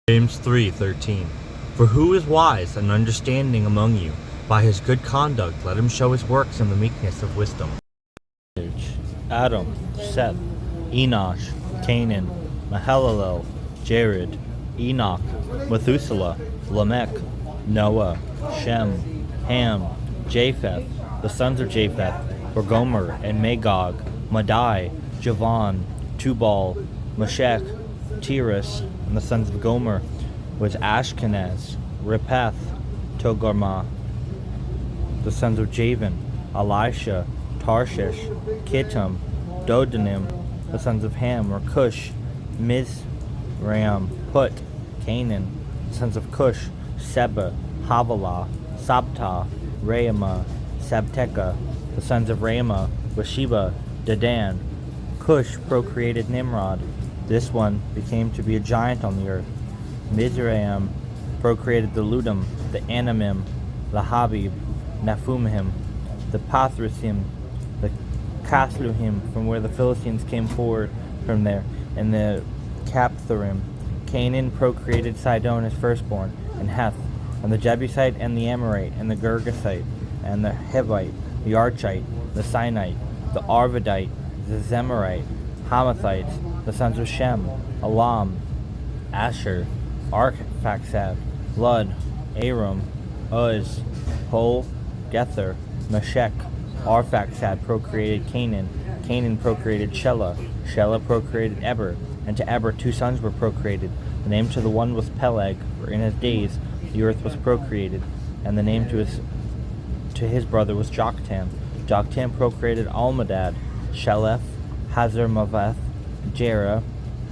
James 3:13. For who is wise and understanding among you? By his good conduct let him show his works in the meekness of wisdom. Adam, Seth, Enosh, Canaan, Mahalalel, Jared, Enoch, Methuselah, Lamech, Noah, Shem, Ham, Japheth. The sons of Japheth were Gomer and Magog, Madai, Javan, Tubal, Meshech, Tiras. And the sons of Gomer was Ashkenaz, Rephath, Togarmah. The sons of Javan, Elisha, Tarshish, Kittim, Dodanim. The sons of Ham were Cush, Mizraim, Put, Canaan. The sons of Cush, Seba, Havilah, Sabta, Raamah, Sabteka. The sons of Raamah were Sheba, Dedan. Cush procreated Nimrod. This one became to be a giant on the earth. Mizraim procreated the Ludim, the Anamim, the Habib, Naphumim, the Pathrusim, the Casluhim, from where the Philistines came forward from there, and the Capthurim. Canaan procreated Sidon his firstborn, and Heth, and the Jebusite, and the Amorite, and the Girgasite, and the Hivite, the Archite, the Sinite, the Arvadite, the Zemarite, Hamathites. The sons of Shem, Elam, Asher, Arphaxad, Lud, Aram, Uz, Hol, Gether, Meshech. Arphaxad procreated Canaan. Canaan procreated Shelah. Shelah procreated Eber, and to Eber 2 sons were procreated. The name to the one was Peleg, for in his days the earth was procreated, and the name to his brother was Joktan. Joktan procreated Almadad, Shelef, Hazarmaveth, Jerah,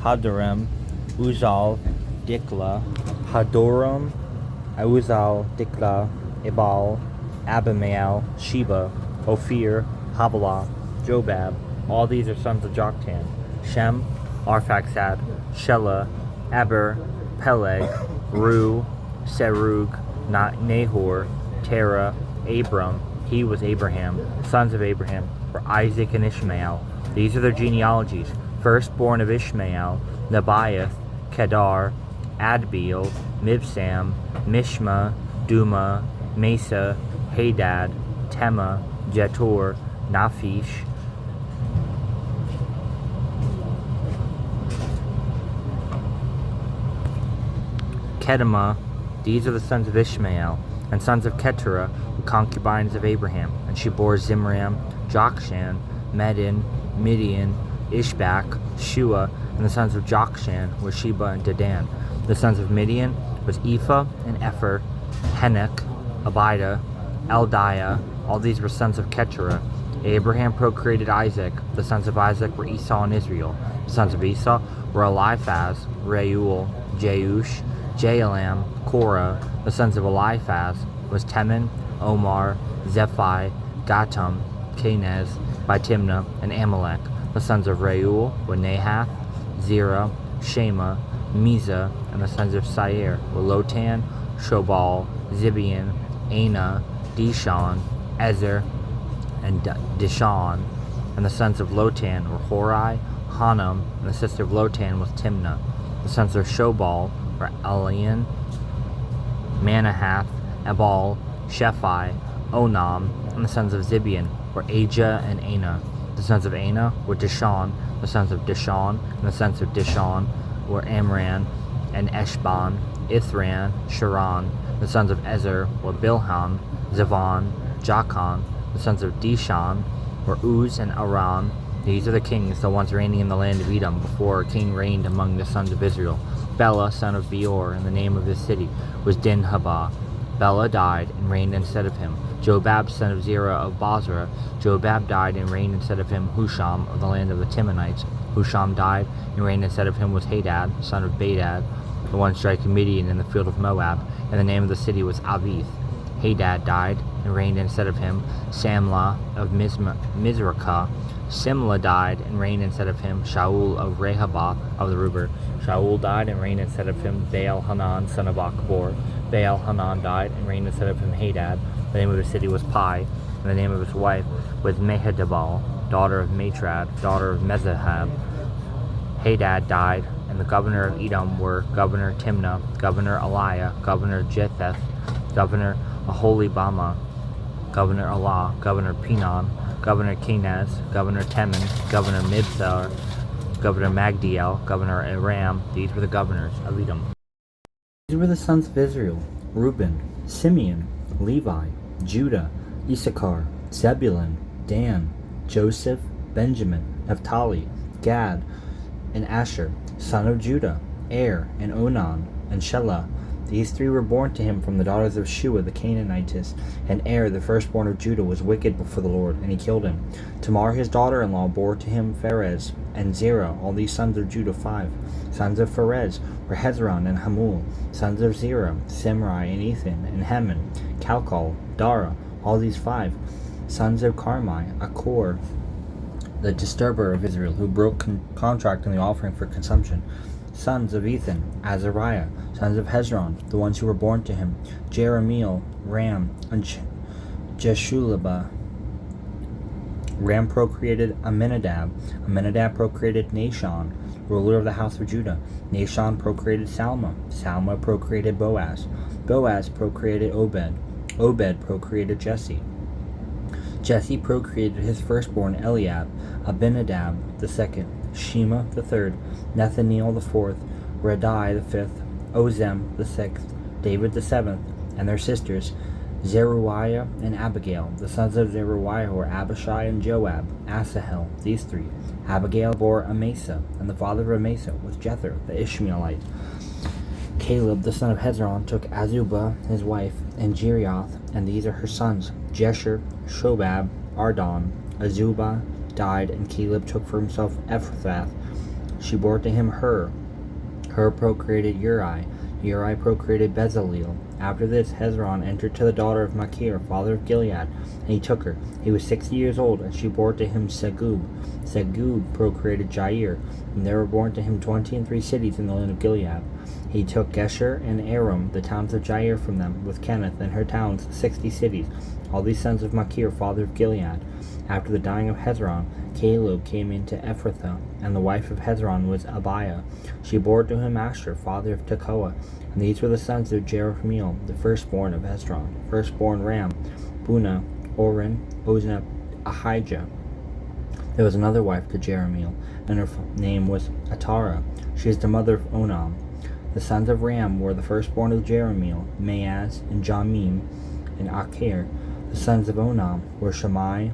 Hadoram, Uzal, Dikla, Hadoram, Uzal, Dikla, Ebal, Abimael, Sheba, Ophir, Havilah, Jobab. All these are sons of Joktan. Shem, Arphaxad, Shelah, Eber, Peleg, Ru, Serug, Nahor, Terah, Abram. He was Abraham. Sons of Abraham were Isaac and Ishmael. These are their genealogies. Firstborn of Ishmael, Nebaioth, Kedar, Adbeel, Mibsam, Mishma, Duma, Mesa, Hadad, Tema, Jetor, Naphish, Kedemah. These are the sons of Ishmael, and sons of Keturah, the concubines of Abraham. And she bore Zimram, Jokshan, Medin, Midian, Ishbak, Shua. And the sons of Jokshan were Sheba and Dedan. The sons of Midian was Ephah and Epher, Henech, Abida, Eldiah. All these were sons of Keturah. Abraham procreated Isaac. The sons of Isaac were Esau and Israel. The sons of Esau were Eliphaz, Reuel, Jeush, Jaalam, Korah. The sons of Eliphaz was Teman, Omar, Zephi, Gatam, Kenez, by Timnah, and Amalek. The sons of Reuel were Nahath, Zerah, Shema, Miza. And the sons of Sair were Lotan, Shobal, Zibeon, Anah, Dishon, Ezer, and Dishon. And the sons of Lotan were Horai, Hanam, and the sister of Lotan was Timnah. The sons of Shobal were Elian, Manahath, Ebal, Shephi, Onam. And the sons of Zibeon were Ajah and Anah. The sons of Anah were Dishon. The sons of Dishon and the sons of Dishon were Amran and Eshban, Ithran, Sharon. The sons of Ezer were Bilhan, Zivan, Jachan. The sons of Dishon were Uz and Aran. These are the kings, the ones reigning in the land of Edom, before a king reigned among the sons of Israel. Bela, son of Beor, and the name of his city was Dinhabah. Bela died and reigned instead of him. Jobab, son of Zerah of Basra. Jobab died and reigned instead of him Husham of the land of the Timonites. Husham died and reigned instead of him was Hadad, son of Badad, the one striking Midian in the field of Moab. And the name of the city was Avith. Hadad died and reigned instead of him Samlah of Mizrakah. Simla died and reigned instead of him Shaul of Rehoboth of the river. Shaul died and reigned instead of him Baal-Hanan, son of Achbor. Baal-Hanan died and reigned instead of him Hadad. The name of his city was Pai, and the name of his wife was Mehedabal, daughter of Matrad, daughter of Mezahab. Hadad died and and the governor of Edom were Governor Timnah, Governor Eliah, Governor Jetheth, Governor Aholibama, Governor Allah, Governor Pinon, Governor Kenaz, Governor Teman, Governor Mibzar, Governor Magdiel, Governor Aram. These were the governors of Edom. These were the sons of Israel: Reuben, Simeon, Levi, Judah, Issachar, Zebulun, Dan, Joseph, Benjamin, Naphtali, Gad, and Asher, son of Judah, and Onan, and Shelah. These three were born to him from the daughters of Shua the Canaanitess. And the firstborn of Judah, was wicked before the Lord, and he killed him. Tamar his daughter-in-law bore to him Pharez and Zerah. All these sons of Judah, 5. Sons of Pharez were Hezron and Hamul. Sons of Zerah, Simri and Ethan and Heman, Calcol, Dara. All these 5. Sons of Carmi, Achor, the disturber of Israel, who broke contract in the offering for consumption. Sons of Ethan, Azariah. Sons of Hezron, the ones who were born to him, Jeremiel, Ram, and Jeshulabah. Ram procreated Aminadab. Aminadab procreated Nashon, ruler of the house of Judah. Nashon procreated Salma. Salma procreated Boaz. Boaz procreated Obed. Obed procreated Jesse. Jesse procreated his firstborn Eliab, Abinadab the second, Shema the third, Nathaniel the fourth, Radai the fifth, Ozem the sixth, David the seventh, and their sisters, Zeruiah and Abigail. The sons of Zeruiah were Abishai and Joab, Asahel, these 3. Abigail bore Amasa, and the father of Amasa was Jether the Ishmaelite. Caleb the son of Hezron took Azubah his wife, and Jerioth, and these are her sons, Jesher, Shobab, Ardon. Azubah died, and Caleb took for himself Ephrath. She bore to him Hur. Hur procreated Uri. Uri procreated Bezaleel. After this, Hezron entered to the daughter of Machir, father of Gilead, and he took her. He was 60 years old, and she bore to him Segub. Segub procreated Jair, and there were born to him 23 cities in the land of Gilead. He took Gesher and Aram, the towns of Jair, from them, with Kenneth and her towns, 60 cities. All these sons of Machir, father of Gilead. After the dying of Hezron, Caleb came into Ephrathah, and the wife of Hezron was Abiah. She bore to him Asher, father of Tekoa. And these were the sons of Jerahmeel, the firstborn of Hezron. Firstborn Ram, Bunah, Oren, Oznab, Ahijah. There was another wife to Jerahmeel, and her name was Atara. She is the mother of Onam. The sons of Ram were the firstborn of Jerahmeel, Maaz, and Jamim, and Acher. The sons of Onam were Shammai,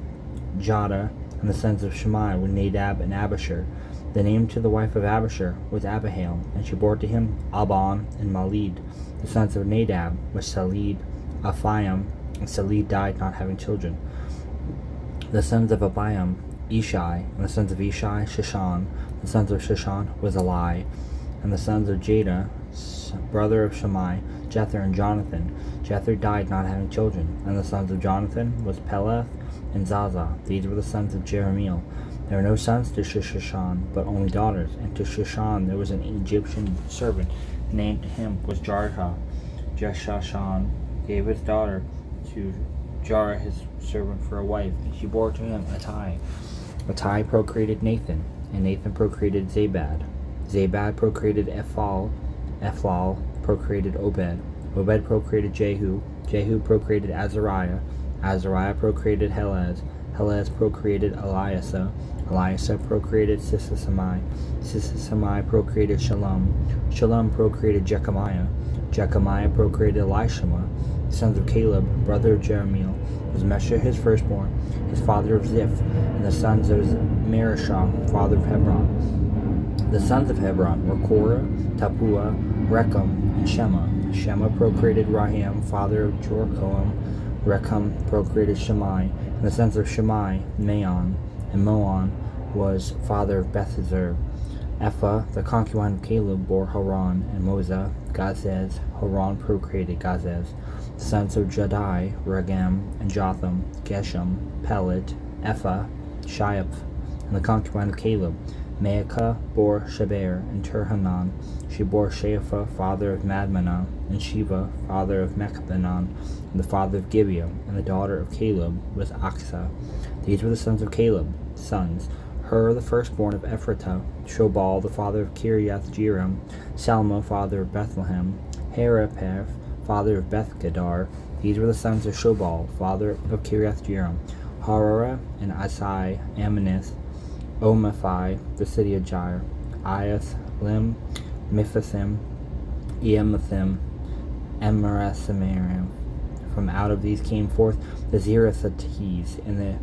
Jada, and the sons of Shammai were Nadab and Abishur. The name to the wife of Abishur was Abihail, and she bore to him Abon and Malid. The sons of Nadab were Salid, Aphiam, and Salid died not having children. The sons of Abiam, Ishai, and the sons of Ishai, Sheshan. The sons of Sheshan was Eli, and the sons of Jada, brother of Shammai, Jether and Jonathan. Jether died not having children, and the sons of Jonathan was Peleth and Zaza. These were the sons of Jerahmeel. There were no sons to Sheshan, but only daughters, and to Sheshan there was an Egyptian servant. The name to him was Jarha. Jeshashan gave his daughter to Jarah his servant for a wife, and she bore to him Attai. Attai procreated Nathan, and Nathan procreated Zabad. Zabad procreated Ephal. Ephal procreated Obed. Obed procreated Jehu. Jehu procreated Azariah. Azariah procreated Helez. Helez procreated Eliasa. Eliasa procreated Sissamai. Sissamai procreated Shalom. Shalom procreated Jechamiah. Jechamiah procreated Elishama. The sons of Caleb, brother of Jerahmeel, was Mesha his firstborn, his father of Ziph, and the sons of Marishah, father of Hebron. The sons of Hebron were Korah, Tapua, Rechem, and Shema. Shema procreated Raham, father of Jorkoam. Rechem procreated Shammai, and the sons of Shammai, Maon, and Moon was father of Bethzur. Ephah, the concubine of Caleb, bore Haran and Moza. Gazez, Haran procreated Gazez. The sons of Jadai, Regem, and Jotham, Geshem, Pelet, Ephah, Shiaph, and the concubine of Caleb. Maacah bore Sheber and Turhanan. She bore Shapha, father of Madmanah, and Sheva, father of Mechbanan, and the father of Gibeah, and the daughter of Caleb was Aksa. These were the sons of Caleb, sons. Hur, the firstborn of Ephratah, Shobal, the father of Kiriath Jearim, Salma, father of Bethlehem, Harapeth, father of Bethgadar. These were the sons of Shobal, father of Kiriath Jearim, Harara and Asai, Amonith, Omaphai, the city of Jair, Iath, Lim, Miphasim, Eamathim, Emarathamarim. From out of these came forth the Zerathites and the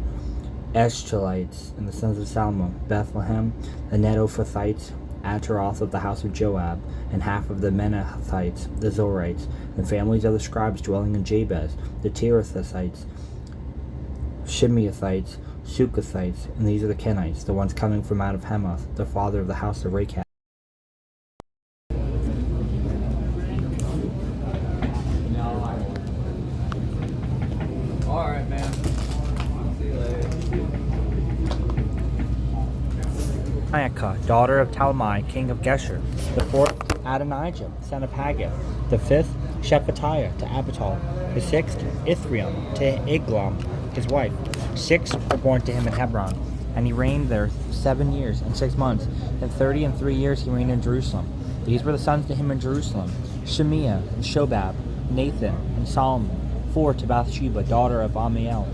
Eschalites and the sons of Salma, Bethlehem, the Netophathites, Ataroth of the house of Joab, and half of the Menathites, the Zorites, the families of the scribes dwelling in Jabez, the Tirathites, Shimeathites, Sukathites, and these are the Kenites, the ones coming from out of Hamath, the father of the house of Rechab. Alright, man. See you later. Maacah, daughter of Talmai, king of Geshur. The fourth, Adonijah, son of Haggith. The fifth, Shephatiah to Abital. The sixth, Ithream to Eglam, his wife. 6 were born to him in Hebron, and he reigned there 7 years and 6 months. And 33 years he reigned in Jerusalem. These were the sons to him in Jerusalem: Shemiah and Shobab, Nathan and Solomon. 4 to Bathsheba, daughter of Amiel,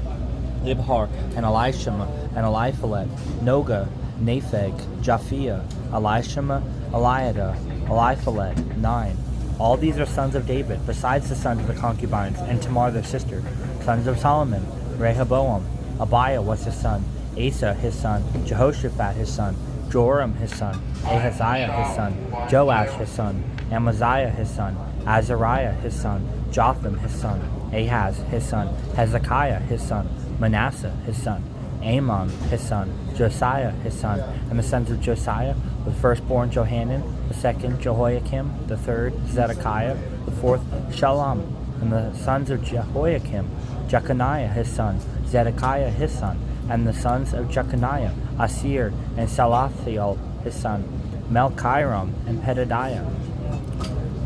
Ibhar and Elishama and Eliphalet, Noga, Nepheg, Japhia, Elishama, Eliada, Eliphalet. 9. All these are sons of David, besides the sons of the concubines, and Tamar their sister. Sons of Solomon: Rehoboam. Abiah was his son, Asa his son, Jehoshaphat his son, Joram his son, Ahaziah his son, Joash his son, Amaziah his son, Azariah his son, Jotham his son, Ahaz his son, Hezekiah his son, Manasseh his son, Amon his son, Josiah his son. And the sons of Josiah: the firstborn Johanan, the second Jehoiakim, the third Zedekiah, the fourth Shalom. And the sons of Jehoiakim: Jeconiah his son, Zedekiah his son. And the sons of Jeconiah: Asir and Salathiel his son, Melchiram and Pedadiah,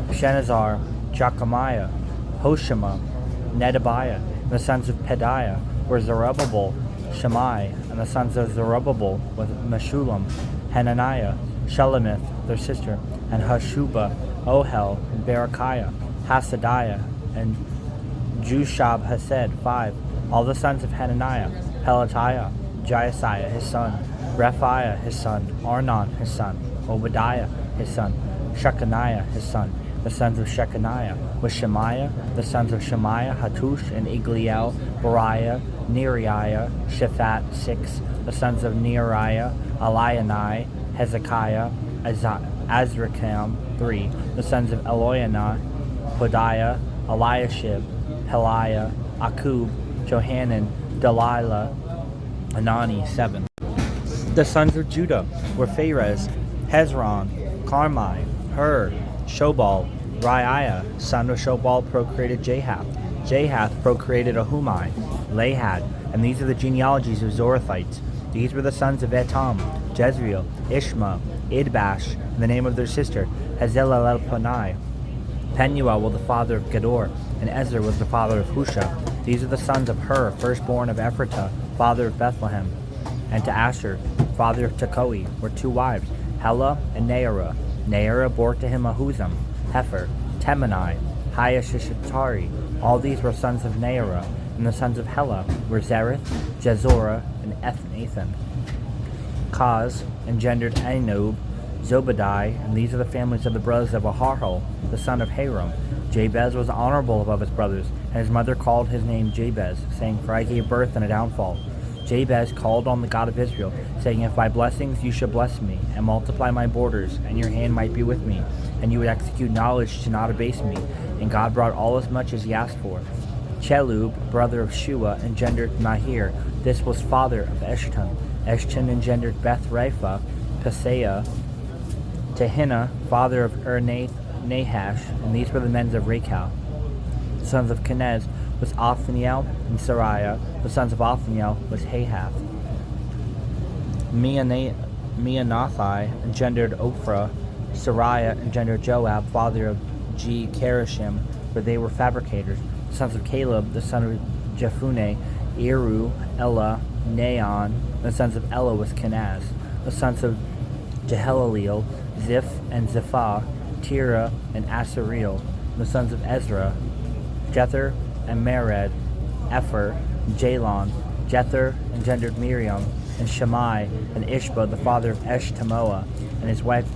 Shenazar, Jechamiah, Hoshama, Nedabiah. And the sons of Pedaiah were Zerubbabel, Shammai. And the sons of Zerubbabel were Meshullam, Hananiah, Shelomith their sister, and Hashubah, Ohel, and Berechiah, Hasadiah, and Jushab Hased. 5. All the sons of Hananiah: Pelatiah, Jaasiah his son, Rephiah his son, Arnon his son, Obadiah his son, Shechaniah his son. The sons of Shechaniah was Shemaiah. The sons of Shemaiah: Hattush and Igliel, Bariah, Neriah, Shaphat. 6. The sons of Neriah: Elianai, Hezekiah, Azrikam. 3. The sons of Eloianah: Hodiah, Eliashib, Peliah, Akub, Johanan, Delilah, Anani. 7. The sons of Judah were Pharez, Hezron, Carmi, Hur, Shobal. Raiah, son of Shobal, procreated Jahath. Jahath procreated Ahumai, Lahad. And these are the genealogies of Zorathites. These were the sons of Etam: Jezreel, Ishma, Idbash, and the name of their sister, Hazelelelponai. Penuel was the father of Gedor, and Ezer was the father of Husha. These are the sons of Hur, firstborn of Ephratah, father of Bethlehem. And to Asher, father of Tekoe, were 2 wives, Hela and Naarah. Naarah bore to him Ahuzam, Hefer, Temani, Hayashishitari. All these were sons of Naarah. And the sons of Hela were Zereth, Jezorah, and Ethnathan. Kaz engendered Anub, Zobadiah, and these are the families of the brothers of Aharhel, the son of Haram. Jabez was honorable above his brothers, and his mother called his name Jabez, saying, "For I gave birth in a downfall." Jabez called on the God of Israel, saying, "If by blessings you should bless me, and multiply my borders, and your hand might be with me, and you would execute knowledge to not abase me." And God brought all as much as he asked for. Chelub, brother of Shua, engendered Mahir. This was father of Eshton. Eshton engendered Beth Rapha, Paseah, Tehinnah, father of Nahash, and these were the men of Rechal. The sons of Kenez was Othniel and Sariah. The sons of Othniel was Hahath. Meonathai engendered Ophrah. Sariah engendered Joab, father of Karashim, for they were fabricators. The sons of Caleb, the son of Jephunneh, Eru, Ella, Nahon. The sons of Ella was Kenaz. The sons of Jehalelel, Ziph and Ziphah, Tira and Asareel. The sons of Ezra, Jether and Mered, Epher, Jalon. Jether engendered Miriam, and Shammai, and Ishba, the father of Eshtemoa, and his wife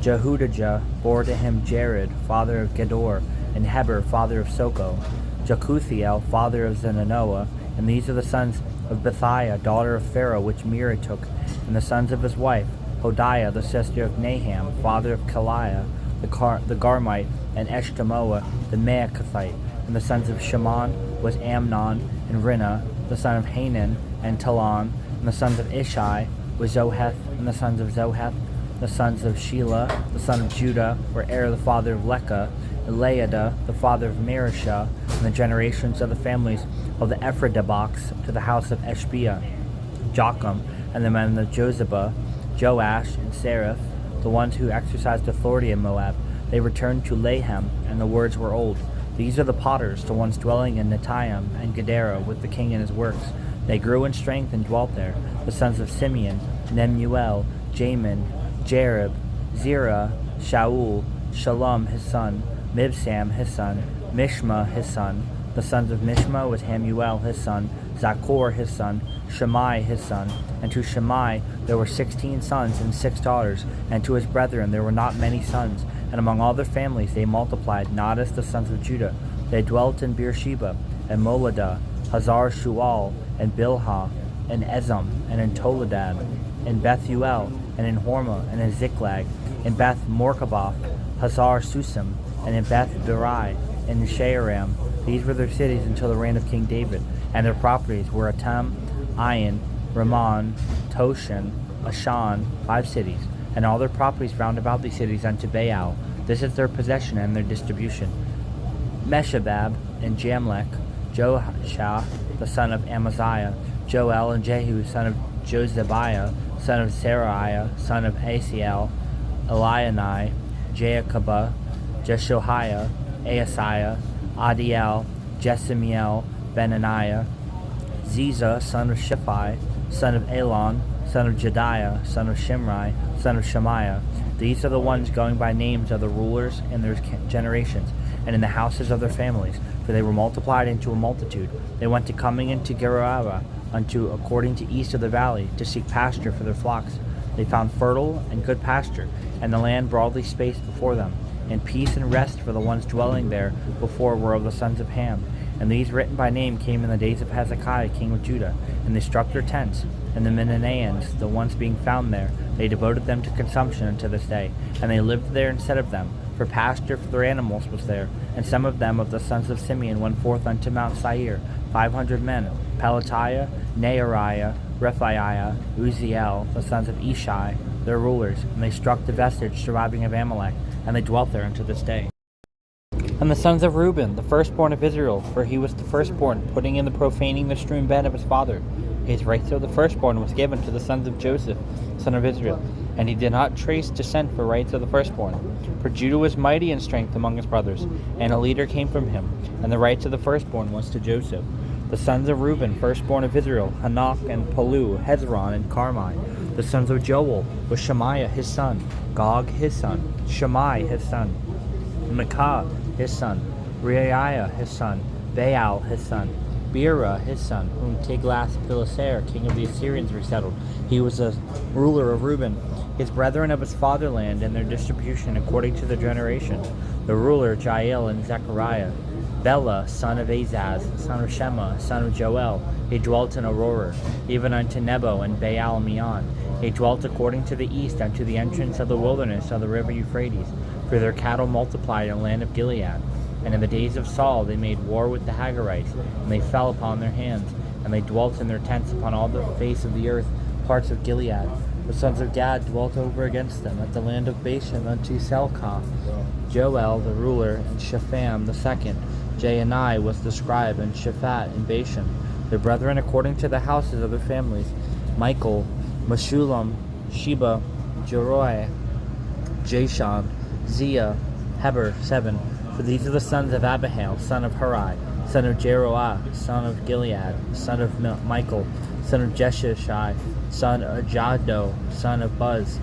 Jehudijah bore to him Jared, father of Gedor, and Heber, father of Soko, Jekuthiel, father of Zenanoah, and these are the sons of Bethiah, daughter of Pharaoh, which Mira took, and the sons of his wife, Hodiah, the sister of Naham, father of Kaliah, the Garmite, and Eshtemoa, the Maacathite, and the sons of Shimon was Amnon, and Rinnah, the son of Hanan, and Talon, and the sons of Ishai was Zoheth, and the sons of Zoheth, the sons of Shelah, the son of Judah, were Er, the father of Lecca, Eliada, the father of Marishah, and the generations of the families of the Ephradeboks to the house of Eshbiah, Jocham, and the men of Jozabah, Joash, and Seraph, the ones who exercised authority in Moab. They returned to Lahem, and the words were old. These are the potters, the ones dwelling in Netaim and Gedera with the king and his works. They grew in strength and dwelt there. The sons of Simeon, Nemuel, Jamin, Jerib, Zerah, Shaul, Shalom his son, Mibsam his son, Mishma his son. The sons of Mishma was Hamuel his son, Zachor his son, Shammai his son. And to Shammai there were 16 sons and 6 daughters, and to his brethren there were not many sons. And among all their families they multiplied, not as the sons of Judah. They dwelt in Beersheba, and Moladah, Hazar Shual, and Bilhah, and Ezam, and in Toledad, in Bethuel, and in Hormah, and in Ziklag, in Beth Morkaboth, Hazar Susim, and in Beth Berai, and in Shearam. These were their cities until the reign of King David, and their properties were Atam, Ayin, Ramon, Toshan, Ashan, 5 cities, and all their properties round about these cities unto Baal. This is their possession and their distribution. Meshabab and Jamlech, Joshah, the son of Amaziah, Joel and Jehu, son of Jozabiah, son of Seraiah, son of Asiel, Elionai, Jaakabah, Jeshoiah, Asaiah, Adiel, Jesimiel, Benaniah, Ziza, son of Shiphi, son of Elon, son of Jediah, son of Shimri, son of Shemaiah. These are the ones going by names of the rulers in their generations, and in the houses of their families, for they were multiplied into a multitude. They went to coming into Geruah, unto according to east of the valley, to seek pasture for their flocks. They found fertile and good pasture, and the land broadly spaced before them. And peace and rest for the ones dwelling there before were of the sons of Ham. And these written by name came in the days of Hezekiah king of Judah, and they struck their tents. And the Manaeans, the ones being found there, they devoted them to consumption unto this day, and they lived there instead of them, for pasture for their animals was there. And some of them of the sons of Simeon went forth unto Mount Seir, 500 men, Pelatiah, Neariah, Rephaiah, Uziel, the sons of Ishai, their rulers, and they struck the vestige surviving of Amalek, and they dwelt there unto this day. And the sons of Reuben, the firstborn of Israel, for he was the firstborn, putting in the profaning the strewn bed of his father. His right of the firstborn was given to the sons of Joseph, son of Israel, and he did not trace descent for rights of the firstborn. For Judah was mighty in strength among his brothers, and a leader came from him, and the rights of the firstborn was to Joseph. The sons of Reuben, firstborn of Israel, Hanok and Palu, Hezron and Carmi. The sons of Joel was Shemaiah his son, Gog his son, Shammai his son, Micah his son, Reiah his son, Baal his son, Beerah his son, whom Tiglath-Pileser, king of the Assyrians, resettled. He was a ruler of Reuben, his brethren of his fatherland, and their distribution according to their generations. The ruler Jael and Zechariah. Bela, son of Azaz, son of Shema, son of Joel. He dwelt in Aurora, even unto Nebo and Baal Meon. He dwelt according to the east unto the entrance of the wilderness of the river Euphrates, for their cattle multiplied in the land of Gilead. And in the days of Saul they made war with the Hagarites, and they fell upon their hands, and they dwelt in their tents upon all the face of the earth, parts of Gilead. The sons of Gad dwelt over against them at the land of Bashan unto Selcah. Joel the ruler, and Shepham the second. Jaanai was the scribe, and Shaphat in Bashan. Their brethren according to the houses of their families: Michael, Meshulam, Sheba, Jeroi, Jashan, Zia, Heber, 7. For these are the sons of Abihail, son of Hurai, son of Jeroah, son of Gilead, son of Michael, son of Jeshishai, son of Jahdo, son of Buz,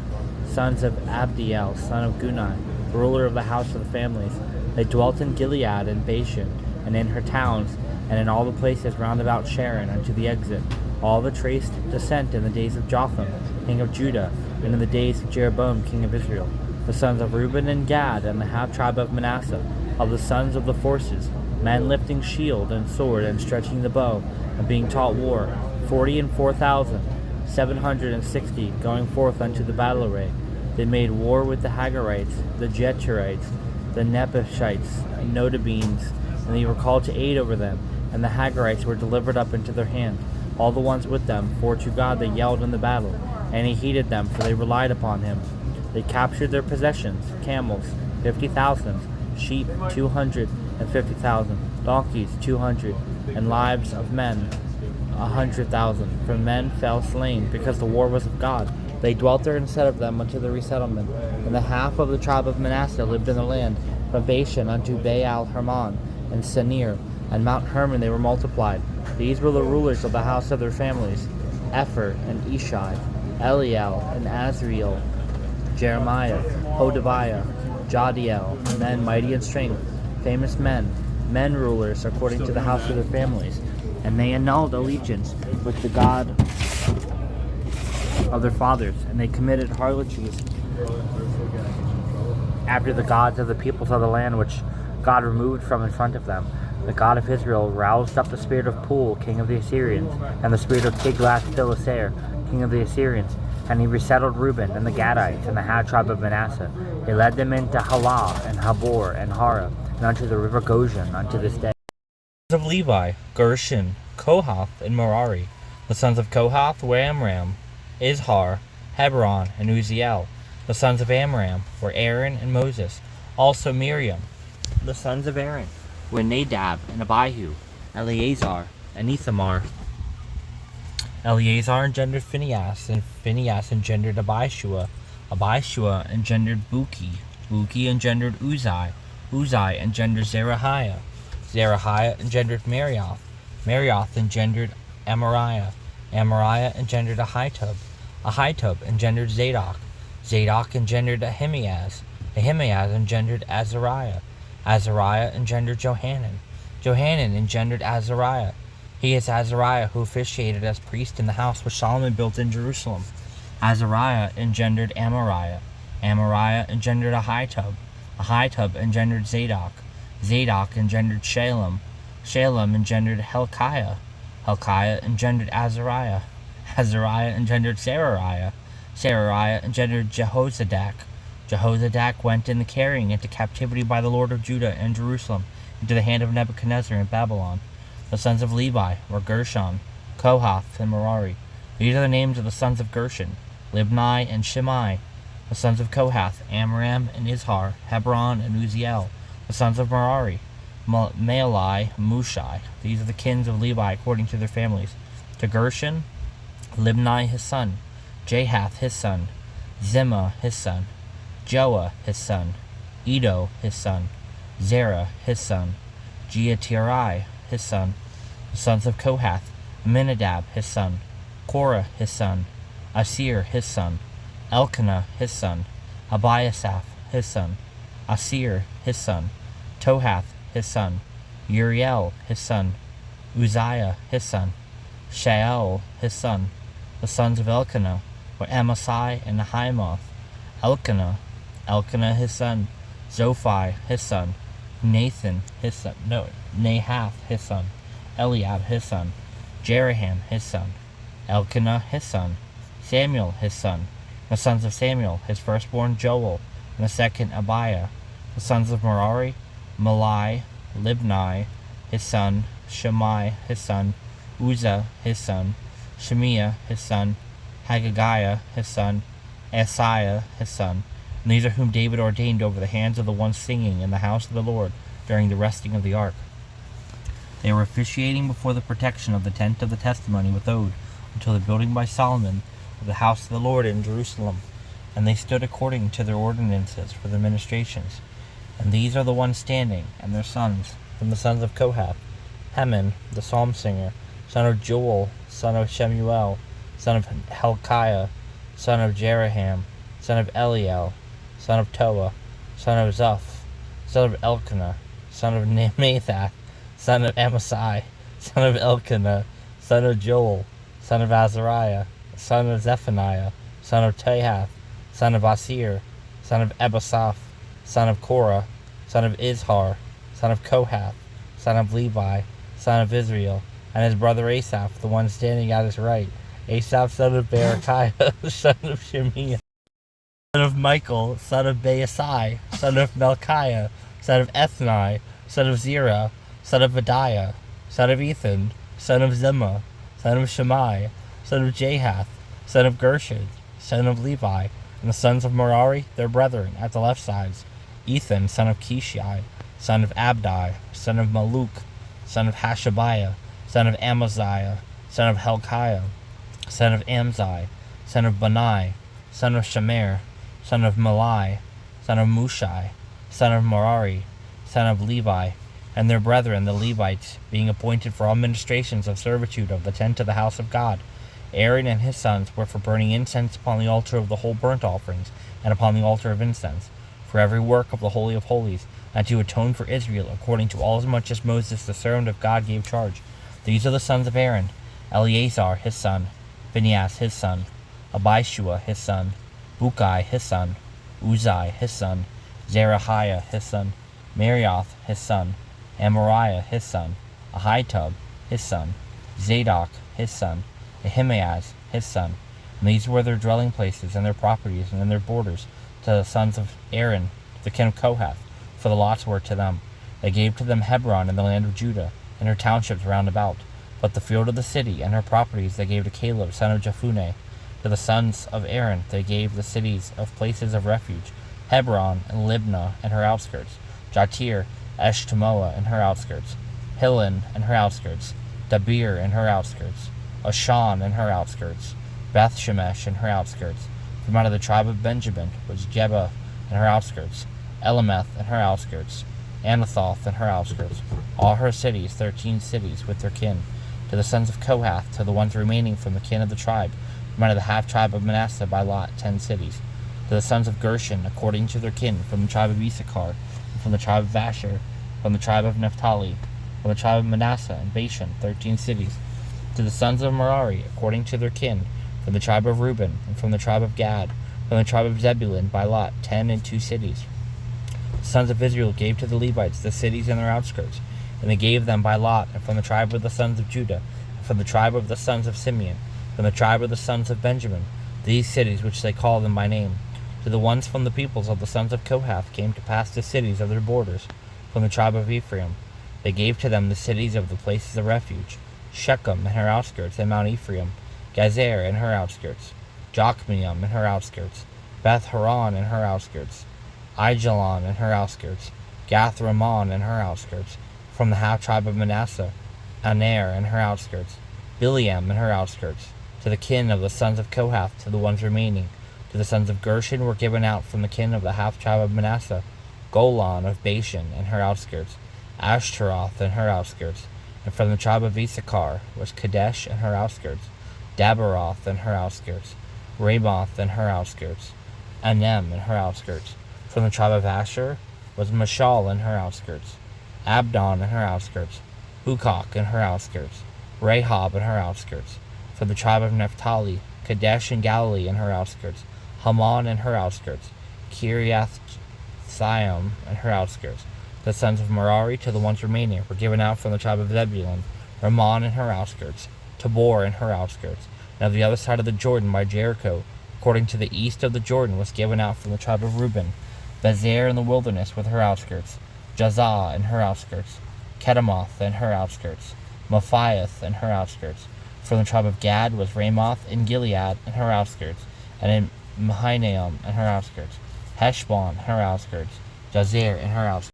sons of Abdiel, son of Gunai, ruler of the house of the families. They dwelt in Gilead and Bashan, and in her towns, and in all the places round about Sharon unto the exit, all the traced descent in the days of Jotham, king of Judah, and in the days of Jeroboam, king of Israel. The sons of Reuben and Gad, and the half tribe of Manasseh, of the sons of the forces, men lifting shield and sword, and stretching the bow, and being taught war, 40,760, going forth unto the battle array. They made war with the Hagarites, the Jeturites, the Nephishites, Nodabeans, and they were called to aid over them, and the Hagarites were delivered up into their hand, all the ones with them, for to God they yelled in the battle, and he heeded them, for they relied upon him. They captured their possessions, camels, 50,000, sheep, 250,000, donkeys, 200, and lives of men, 100,000. For men fell slain, because the war was of God. They dwelt there instead of them unto the resettlement. And the half of the tribe of Manasseh lived in the land, from Bashan unto Baal Hermon, and Senir, and Mount Hermon they were multiplied. These were the rulers of the house of their families, Epher and Ishai, Eliel and Azriel, Jeremiah, Hodaviah, Jadiel, men mighty in strength, famous men rulers according to the house of their families. And they annulled allegiance with the God of their fathers, and they committed harlotries after the gods of the peoples of the land which God removed from in front of them. The God of Israel roused up the spirit of Pul, king of the Assyrians, and the spirit of Tiglath-Pileser, king of the Assyrians, and he resettled Reuben and the Gadites and the half tribe of Manasseh. He led them into Halah and Habor and Hara, and unto the river Goshen unto this day. The sons of Levi, Gershon, Kohath, and Merari. The sons of Kohath were Amram, Izhar, Hebron, and Uzziel. The sons of Amram were Aaron and Moses, also Miriam. The sons of Aaron were Nadab and Abihu, Eleazar and Ithamar. Eleazar engendered Phinehas, and Phinehas engendered Abishua. Abishua engendered Buki. Buki engendered Uzai. Uzai engendered Zerahiah. Zerahiah engendered Marioth. Marioth engendered Amariah. Amariah engendered Ahitub. Ahitub engendered Zadok. Zadok engendered Ahimaaz. Ahimaaz engendered Azariah. Azariah engendered Johanan. Johanan engendered Azariah. He is Azariah who officiated as priest in the house which Solomon built in Jerusalem. Azariah engendered Amariah. Amariah engendered Ahitub. Ahitub engendered Zadok. Zadok engendered Shalem. Shalem engendered Helkiah. Helkiah engendered Azariah. Azariah engendered Serariah. Serariah engendered Jehozadak. Jehozadak went in the carrying into captivity by the Lord of Judah and Jerusalem into the hand of Nebuchadnezzar in Babylon. The sons of Levi were Gershon, Kohath, and Merari. These are the names of the sons of Gershon, Libni and Shimei. The sons of Kohath, Amram and Izhar, Hebron and Uzziel. The sons of Merari, Malai, Mushai. These are the kins of Levi according to their families. To Gershon, Libni his son, Jahath his son, Zimmah his son, Joah his son, Edo his son, Zerah his son, Jeatirai his son. The sons of Kohath, Aminadab his son, Korah his son, Asir his son, Elkanah his son, Abiasaph his son, Asir his son, Tohath his son, Uriel his son, Uzziah his son, Shael his son. The sons of Elkanah were Amasai and Ahimoth. Elkanah his son, Zophai his son, Nahath his son, Eliab his son, Jeraham his son, Elkanah his son, Samuel his son. The sons of Samuel, his firstborn Joel, and the second Abiah. The sons of Merari, Malai, Libni his son, Shimei his son, Uzzah his son, Shemiah his son, Haggiah his son, Asaiah his son. And these are whom David ordained over the hands of the ones singing in the house of the Lord during the resting of the ark. They were officiating before the protection of the tent of the testimony with ode until the building by Solomon of the house of the Lord in Jerusalem. And they stood according to their ordinances for their ministrations. And these are the ones standing, and their sons, from the sons of Kohath, Heman, the psalm singer, son of Joel, son of Shemuel, son of Helkiah, son of Jeraham, son of Eliel, son of Toa, son of Zuph, son of Elkanah, son of Mathath, son of Amasai, son of Elkanah, son of Joel, son of Azariah, son of Zephaniah, son of Tahath, son of Asir, son of Ebasaph, son of Korah, son of Izhar, son of Kohath, son of Levi, son of Israel, and his brother Asaph, the one standing at his right, Asaph, son of Berechiah, son of Shemiah, son of Michael, son of Baasai, son of Melchiah, son of Ethni, son of Zerah, son of Vadiah, son of Ethan, son of Zimmah, son of Shammai, son of Jahath, son of Gershon, son of Levi, and the sons of Merari, their brethren, at the left sides, Ethan, son of Kishai, son of Abdi, son of Maluk, son of Hashabiah, son of Amaziah, son of Helkiah, son of Amzai, son of Benai, son of Shemer, son of Malai, son of Mushai, son of Merari, son of Levi, and their brethren the Levites, being appointed for all ministrations of servitude of the tent of the house of God. Aaron and his sons were for burning incense upon the altar of the whole burnt offerings, and upon the altar of incense, for every work of the Holy of Holies, and to atone for Israel, according to all as much as Moses the servant of God gave charge. These are the sons of Aaron: Eleazar his son, Phinehas his son, Abishua his son, Bukai his son, Uzai his son, Zerahiah his son, Marioth his son, Amariah his son, Ahitub his son, Zadok his son, Ahimaaz his son. And these were their dwelling places, and their properties, and their borders, to the sons of Aaron, the king of Kohath, for the lots were to them. They gave to them Hebron in the land of Judah, and her townships round about. But the field of the city and her properties they gave to Caleb, son of Jephunneh. To the sons of Aaron they gave the cities of places of refuge, Hebron and Libnah and her outskirts, Jatir, Eshtemoa and her outskirts, Hilen and her outskirts, Dabir and her outskirts, Ashan and her outskirts, Beth Shemesh and her outskirts. From out of the tribe of Benjamin was Jeba and her outskirts, Elameth and her outskirts, Anathoth and her outskirts, all her cities, 13 cities, with their kin. To the sons of Kohath, to the ones remaining from the kin of the tribe, from out of the half-tribe of Manasseh by lot, 10 cities. To the sons of Gershon, according to their kin, from the tribe of Issachar, and from the tribe of Asher, from the tribe of Naphtali, from the tribe of Manasseh and Bashan, 13 cities. To the sons of Merari, according to their kin, from the tribe of Reuben, and from the tribe of Gad, from the tribe of Zebulun by lot, 10 and 2 cities. The sons of Israel gave to the Levites the cities and their outskirts, and they gave them by lot, and from the tribe of the sons of Judah, and from the tribe of the sons of Simeon, from the tribe of the sons of Benjamin, these cities which they call them by name. To the ones from the peoples of the sons of Kohath came to pass the cities of their borders. From the tribe of Ephraim, they gave to them the cities of the places of refuge, Shechem and her outskirts, and Mount Ephraim, Gazer and her outskirts, Jokmeam and her outskirts, Beth Horon and her outskirts, Aijalon and her outskirts, Gath Ramon and her outskirts, from the half-tribe of Manasseh, Aner and her outskirts, Bileam and her outskirts. To the kin of the sons of Kohath, to the ones remaining, to the sons of Gershon were given out from the kin of the half-tribe of Manasseh, Golan of Bashan and her outskirts, Ashtaroth and her outskirts. And from the tribe of Issachar was Kadesh and her outskirts, Dabaroth and her outskirts, Ramoth and her outskirts, Anem and her outskirts. From the tribe of Asher was Mashal and her outskirts, Abdon and her outskirts, Hukok and her outskirts, Rahab and her outskirts. From the tribe of Naphtali, Kadesh and Galilee and her outskirts, Haman and her outskirts, Kiriath Siam and her outskirts. The sons of Merari, to the ones remaining, were given out from the tribe of Zebulun, Ramon and her outskirts, Tabor and her outskirts. And of the other side of the Jordan by Jericho, according to the east of the Jordan, was given out from the tribe of Reuben, Bezer in the wilderness with her outskirts, Jazah and her outskirts, Kedemoth and her outskirts, Mephiath and her outskirts. From the tribe of Gad was Ramoth in Gilead and her outskirts, and in Mahanaim and her outskirts, Heshbon and her outskirts, Jazer and her outskirts.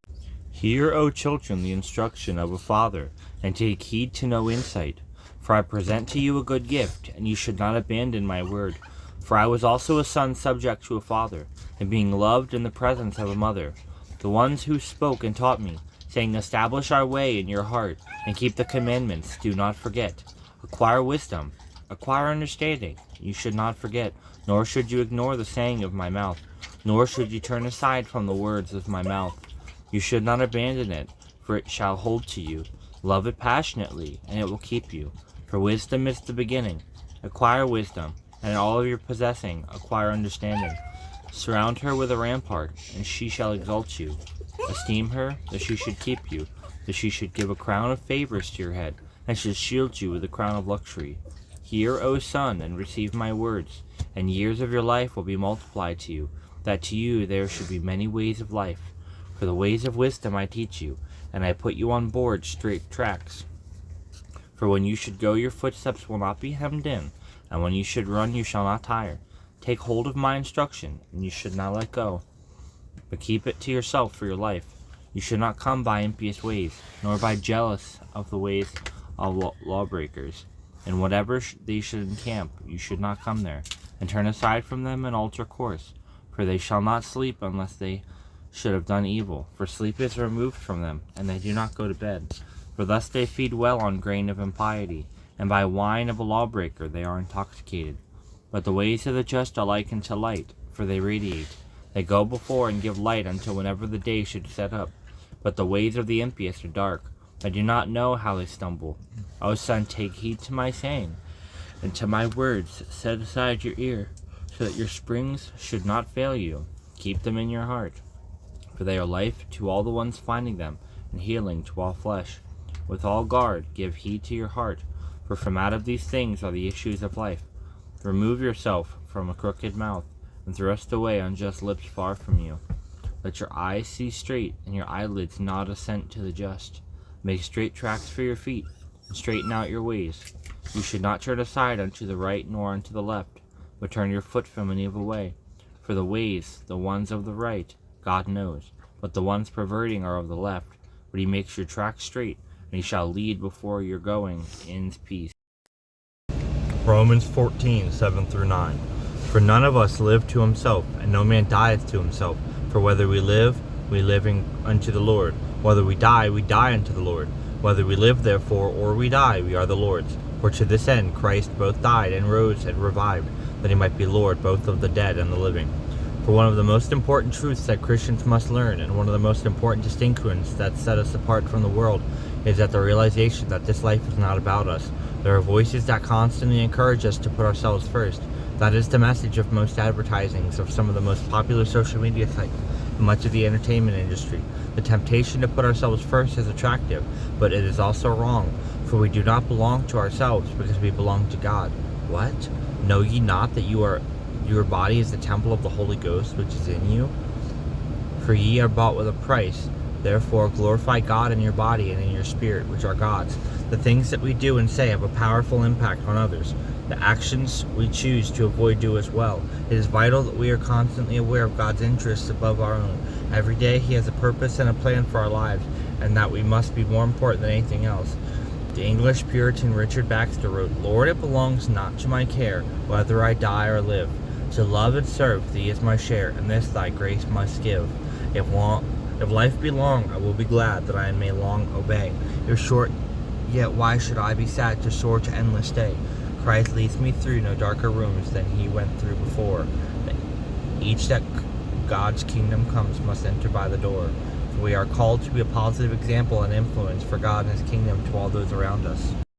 Hear, O children, the instruction of a father, and take heed to know insight. For I present to you a good gift, and you should not abandon my word. For I was also a son subject to a father, and being loved in the presence of a mother. The ones who spoke and taught me saying, establish our way in your heart, and keep the commandments. Do not forget. Acquire wisdom. Acquire understanding. You should not forget, nor should you ignore the saying of my mouth, nor should you turn aside from the words of my mouth. You should not abandon it, for it shall hold to you. Love it passionately, and it will keep you. For wisdom is the beginning. Acquire wisdom, and in all of your possessing, acquire understanding. Surround her with a rampart, and she shall exalt you. Esteem her, that she should keep you, that she should give a crown of favors to your head, and should shield you with a crown of luxury. Hear, O son, and receive my words, and years of your life will be multiplied to you, that to you there should be many ways of life. For the ways of wisdom I teach you, and I put you on board straight tracks. For when you should go, your footsteps will not be hemmed in, and when you should run, you shall not tire. Take hold of my instruction, and you should not let go, but keep it to yourself for your life. You should not come by impious ways, nor by jealous of the ways of lawbreakers. And whatever they should encamp, you should not come there, and turn aside from them and alter course. For they shall not sleep unless they should have done evil. For sleep is removed from them, and they do not go to bed. For thus they feed well on grain of impiety, and by wine of a lawbreaker they are intoxicated. But the ways of the just are likened to light, for they radiate. They go before and give light until whenever the day should set up. But the ways of the impious are dark. I do not know how they stumble. O son, take heed to my saying, and to my words set aside your ear, so that your springs should not fail you. Keep them in your heart, for they are life to all the ones finding them, and healing to all flesh. With all guard, give heed to your heart, for from out of these things are the issues of life. Remove yourself from a crooked mouth, and thrust away unjust lips far from you. Let your eyes see straight, and your eyelids nod assent to the just. Make straight tracks for your feet, and straighten out your ways. You should not turn aside unto the right nor unto the left, but turn your foot from an evil way. For the ways, the ones of the right, God knows, but the ones perverting are of the left. But he makes your tracks straight, and he shall lead before your going in peace. Romans 14:7-9. For none of us live to himself, and no man dieth to himself. For whether we live unto the Lord. Whether we die unto the Lord. Whether we live therefore, or we die, we are the Lord's. For to this end Christ both died and rose and revived, that he might be Lord both of the dead and the living. For one of the most important truths that Christians must learn, and one of the most important distinctions that set us apart from the world, is that the realization that this life is not about us. There are voices that constantly encourage us to put ourselves first. That is the message of most advertisings of some of the most popular social media sites and much of the entertainment industry. The temptation to put ourselves first is attractive, but it is also wrong. For we do not belong to ourselves, because we belong to God. What? Know ye not that your body is the temple of the Holy Ghost, which is in you? For ye are bought with a price. Therefore glorify God in your body and in your spirit, which are God's. The things that we do and say have a powerful impact on others. The actions we choose to avoid do as well. It is vital that we are constantly aware of God's interests above our own. Every day he has a purpose and a plan for our lives, and that we must be more important than anything else. The English Puritan Richard Baxter wrote, Lord, it belongs not to my care whether I die or live. To love and serve thee is my share, and this thy grace must give. If life be long, I will be glad that I may long obey. If short, yet why should I be sad to soar to endless day? Christ leads me through no darker rooms than he went through before. Each that God's kingdom comes must enter by the door. For we are called to be a positive example and influence for God and his kingdom to all those around us.